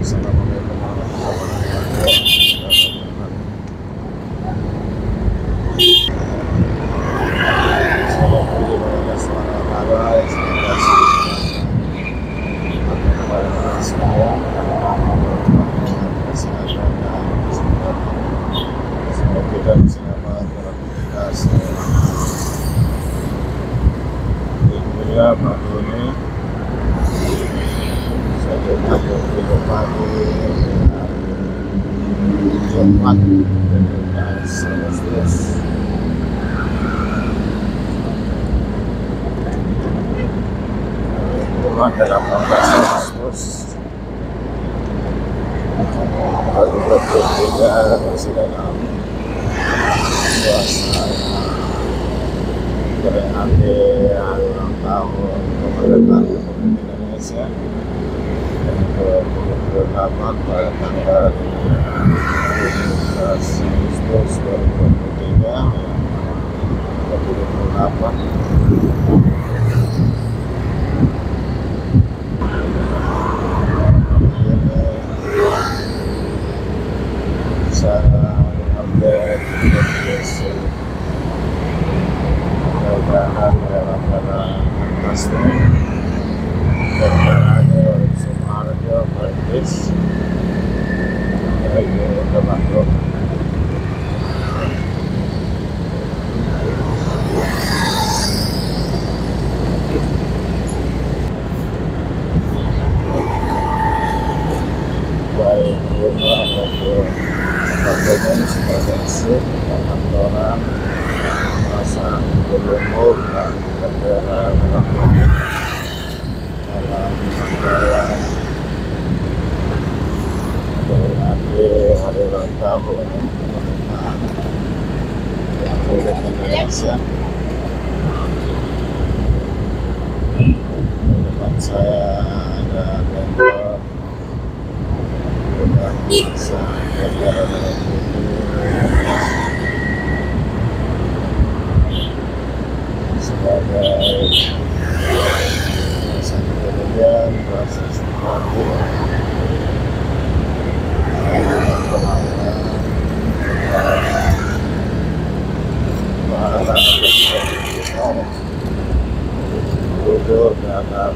Assalamualaikum warahmatullahi wabarakatuh. Kita selamat beraktivitas. Alhamdulillah pagi ini saya berangkat ke pagi Jumat 2019. Jumat 18 Agustus 2023 masih dalam suasana peringati hari ulang tahun kemerdekaan Republik Indonesia yang ke-28 pada tanggal 15 Agustus 2023 28 bisa update informasi mudah-mudahan lewat pada Nasdem berada Sumarjo Praktis dari Demakro. Baik rumah maupun apartemen supervisi kantoran masa berumur dan negara dalam rangkaian memperingati hari ulang tahun kemerdekaan Republik Indonesia. Di depan saya ada tembok dengan masa negara dalam sebagai satu kemudian proses terakhir duduk dalam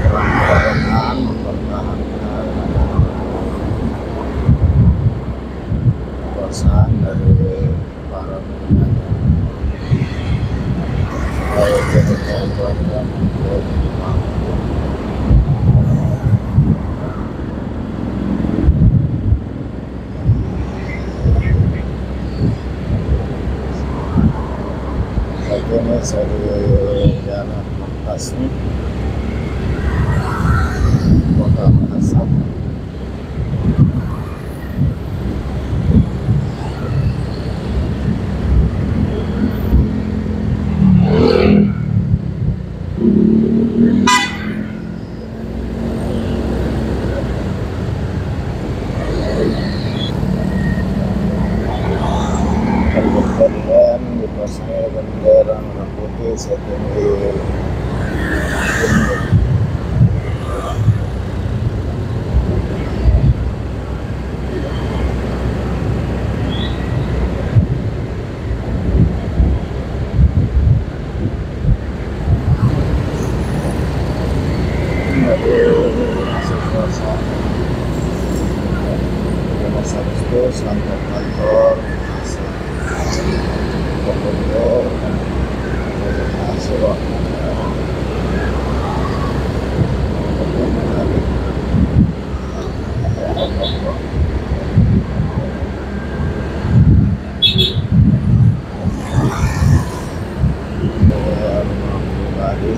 rangkaian mempertahankan kekuasaan dari para pemenang baik ketika program maupun saat ini saya di Jalan Tasmi Kota Makassar. Kemudian dipasangnya bendera merah putih setinggi Agustus kantor-kantor gubernur hasil pribadi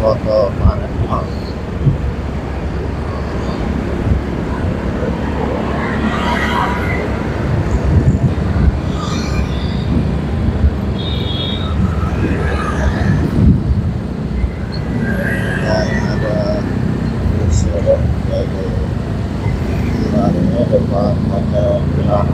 foto Palembang. Dan ada Surabaya dari larinya depan ada bilang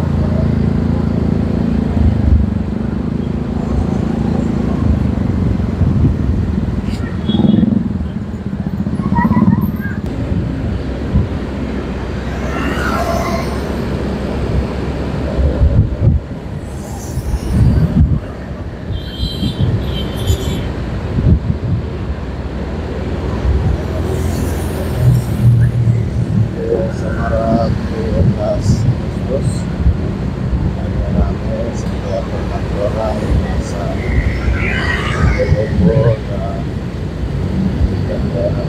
Semarang 12 Agustus ada rame setiap perkantoran masa berkumpul dan daerah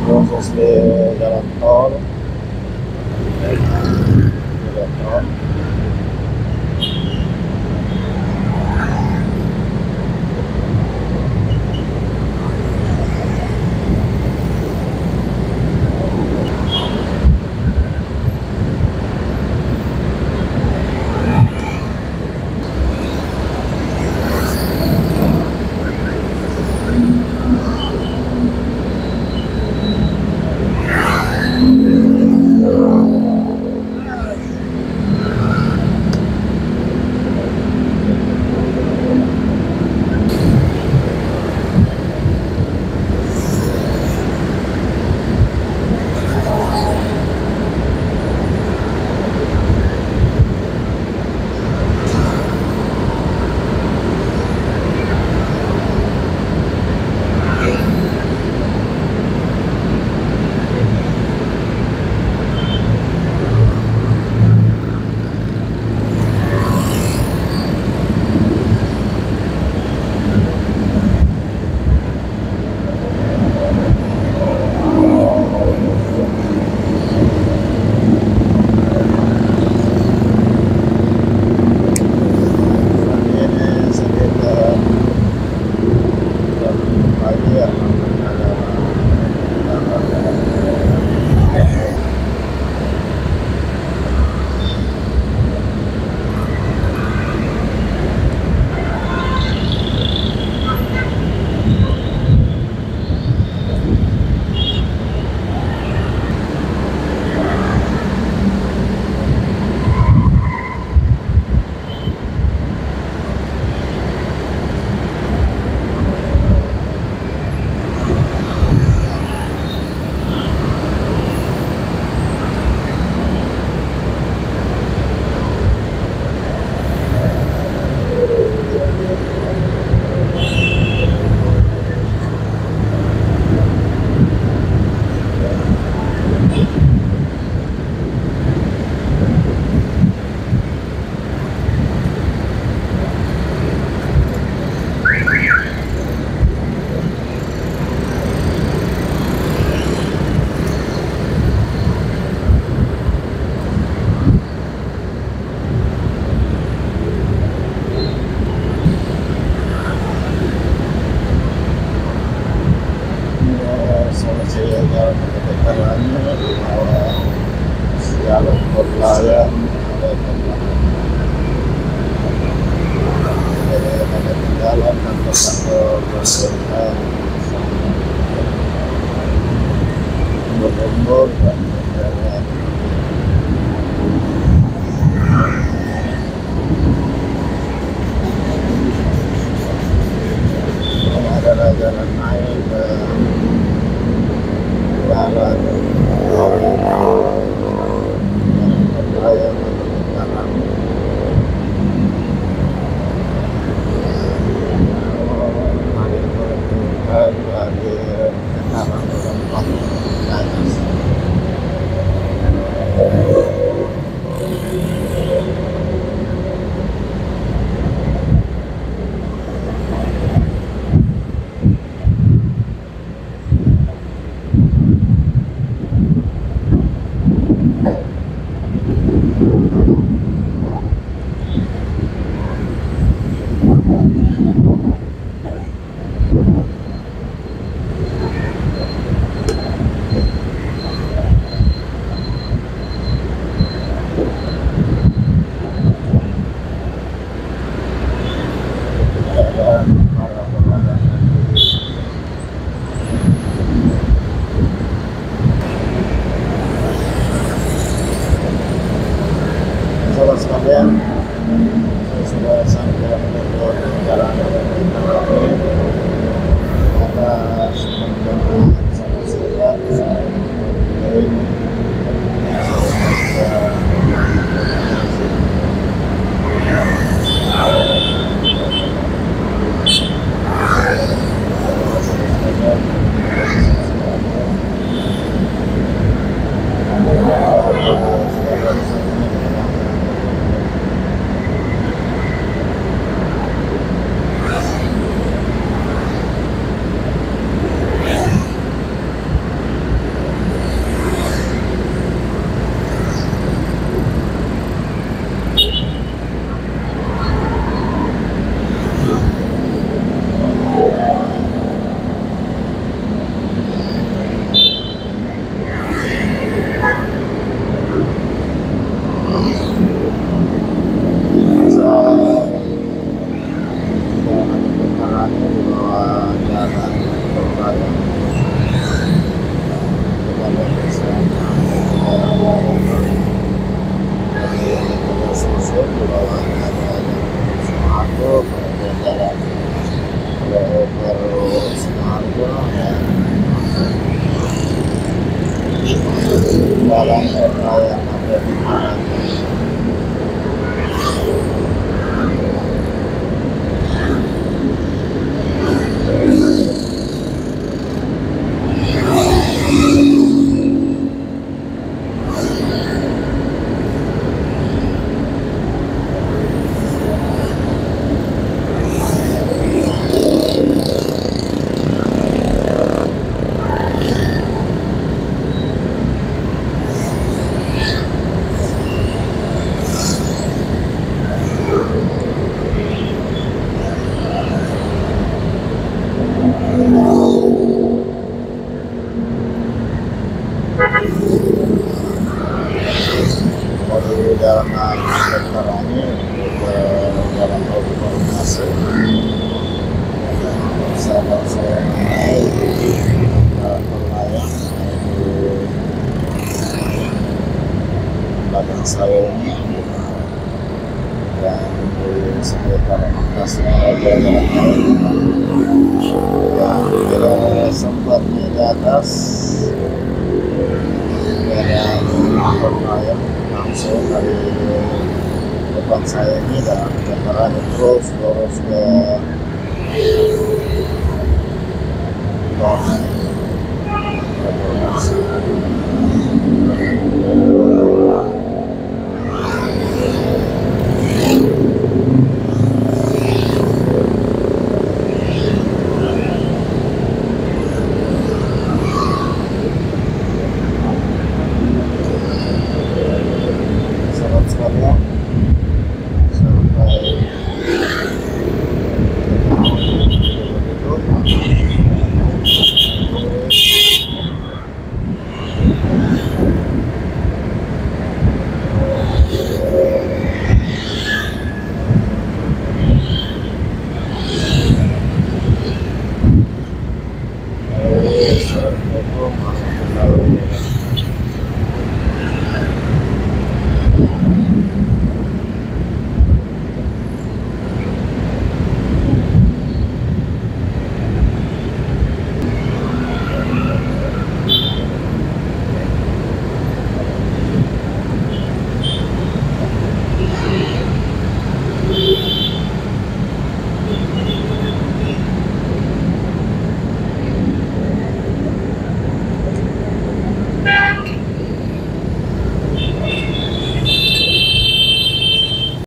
proses di jalan tol jalan tol ini sekitar jam pagi ya ada solusi jalan kedepannya bahwa jalur berlayar ada kendala kantor-kantor pemerintah berkumpul dan berjalan. Adalah jalan naik ke jalan raya jalan jalan raya ada di mana. Dari jalan sekarang ini ke jalan tol koordinasi sahabat saya naik jalan tol layang di belakang saya ini dan di sekitar atasnya ada jalan yang tidak sempat di atas jalan tol layang langsung dari depan saya ini dan kendaraan terus lurus ke tol